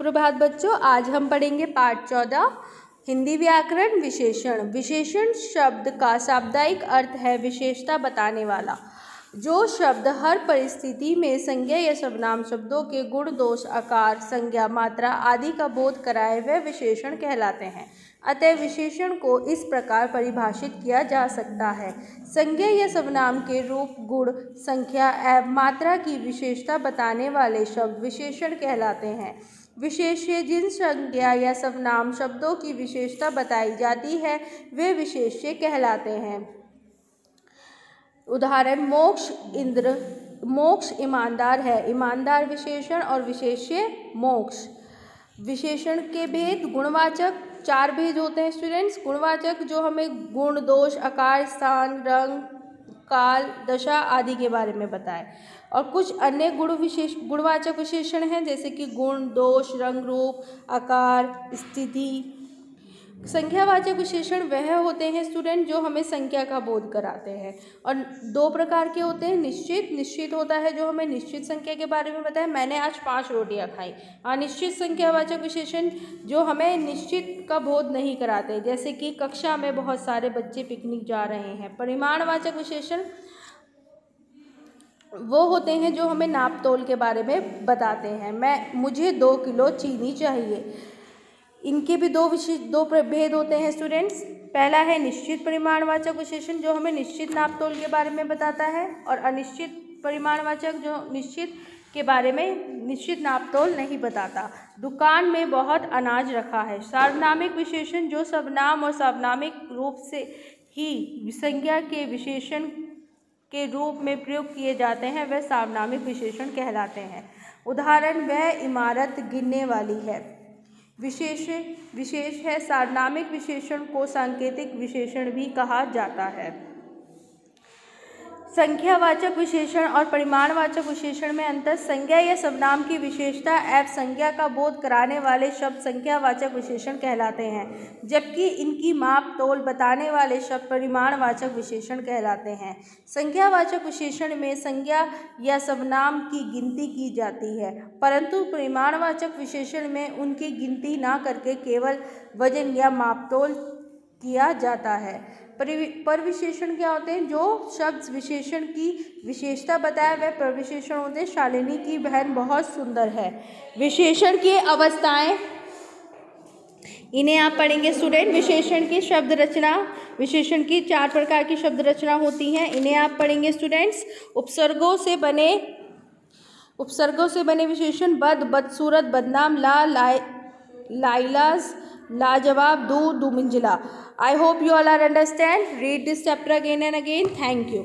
सुप्रभात बच्चों, आज हम पढ़ेंगे पाठ 14 हिंदी व्याकरण विशेषण। विशेषण शब्द का शाब्दिक अर्थ है विशेषता बताने वाला। जो शब्द हर परिस्थिति में संज्ञा या सर्वनाम शब्दों के गुण, दोष, आकार, संज्ञा, मात्रा आदि का बोध कराए वह विशेषण कहलाते हैं। अतः विशेषण को इस प्रकार परिभाषित किया जा सकता है। संज्ञा या सर्वनाम के रूप, गुण, संख्या एवं मात्रा की विशेषता बताने वाले शब्द विशेषण कहलाते हैं। विशेष्य जिन संज्ञा या सर्वनाम शब्दों की विशेषता बताई जाती है वे विशेष्य कहलाते हैं। उदाहरण, मोक्ष इंद्र, मोक्ष ईमानदार है। ईमानदार विशेषण और विशेष्य मोक्ष। विशेषण के भेद, गुणवाचक 4 भेद होते हैं स्टूडेंट्स। गुणवाचक जो हमें गुण, दोष, आकार, स्थान, रंग, काल, दशा आदि के बारे में बताए, और कुछ अन्य गुणवाचक विशेषण हैं जैसे कि गुण, दोष, रंग, रूप, आकार, स्थिति। संख्यावाचक विशेषण वह होते हैं स्टूडेंट जो हमें संख्या का बोध कराते हैं, और 2 प्रकार के होते हैं। निश्चित होता है जो हमें निश्चित संख्या के बारे में बताया, मैंने आज 5 रोटियां खाई। अनिश्चित संख्यावाचक विशेषण जो हमें निश्चित का बोध नहीं कराते, जैसे कि कक्षा में बहुत सारे बच्चे पिकनिक जा रहे हैं। परिमाणवाचक विशेषण वो होते हैं जो हमें नाप तोल के बारे में बताते हैं। मुझे 2 किलो चीनी चाहिए। इनके भी दो भेद होते हैं स्टूडेंट्स। पहला है निश्चित परिमाणवाचक विशेषण जो हमें निश्चित नाप तोल के बारे में बताता है, और अनिश्चित परिमाणवाचक जो निश्चित के बारे में निश्चित नाप तोल नहीं बताता। दुकान में बहुत अनाज रखा है। सार्वनामिक विशेषण जो सर्वनाम और सार्वनामिक रूप से ही संज्ञा के विशेषण के रूप में प्रयोग किए जाते हैं वह सार्वनामिक विशेषण कहलाते हैं। उदाहरण, वह इमारत गिरने वाली है। विशेष है। सार्वनामिक विशेषण को सांकेतिक विशेषण भी कहा जाता है। संख्यावाचक विशेषण और परिमाणवाचक विशेषण में अंतर, संज्ञा या सर्वनाम की विशेषता एवं संज्ञा का बोध कराने वाले शब्द संख्यावाचक विशेषण कहलाते हैं, जबकि इनकी माप तोल बताने वाले शब्द परिमाणवाचक विशेषण कहलाते हैं। संख्यावाचक विशेषण में संज्ञा या सर्वनाम की गिनती की जाती है, परंतु परिमाणवाचक विशेषण में उनकी गिनती न करके केवल वजन या माप तोल किया जाता है। परविशेषण क्या होते हैं? जो शब्द विशेषण की विशेषता बताया वह परविशेषण होते हैं। शालिनी की बहन बहुत सुंदर है। विशेषण की अवस्थाएं, इन्हें आप पढ़ेंगे स्टूडेंट। विशेषण की शब्द रचना, विशेषण की 4 प्रकार की शब्द रचना होती हैं, इन्हें आप पढ़ेंगे स्टूडेंट्स। उपसर्गों से बने विशेषण, बदसूरत, बदनाम, लाइलाज, लाजवाब, दो मंजिला। I hope you all are understand. Read this chapter again and again. Thank you.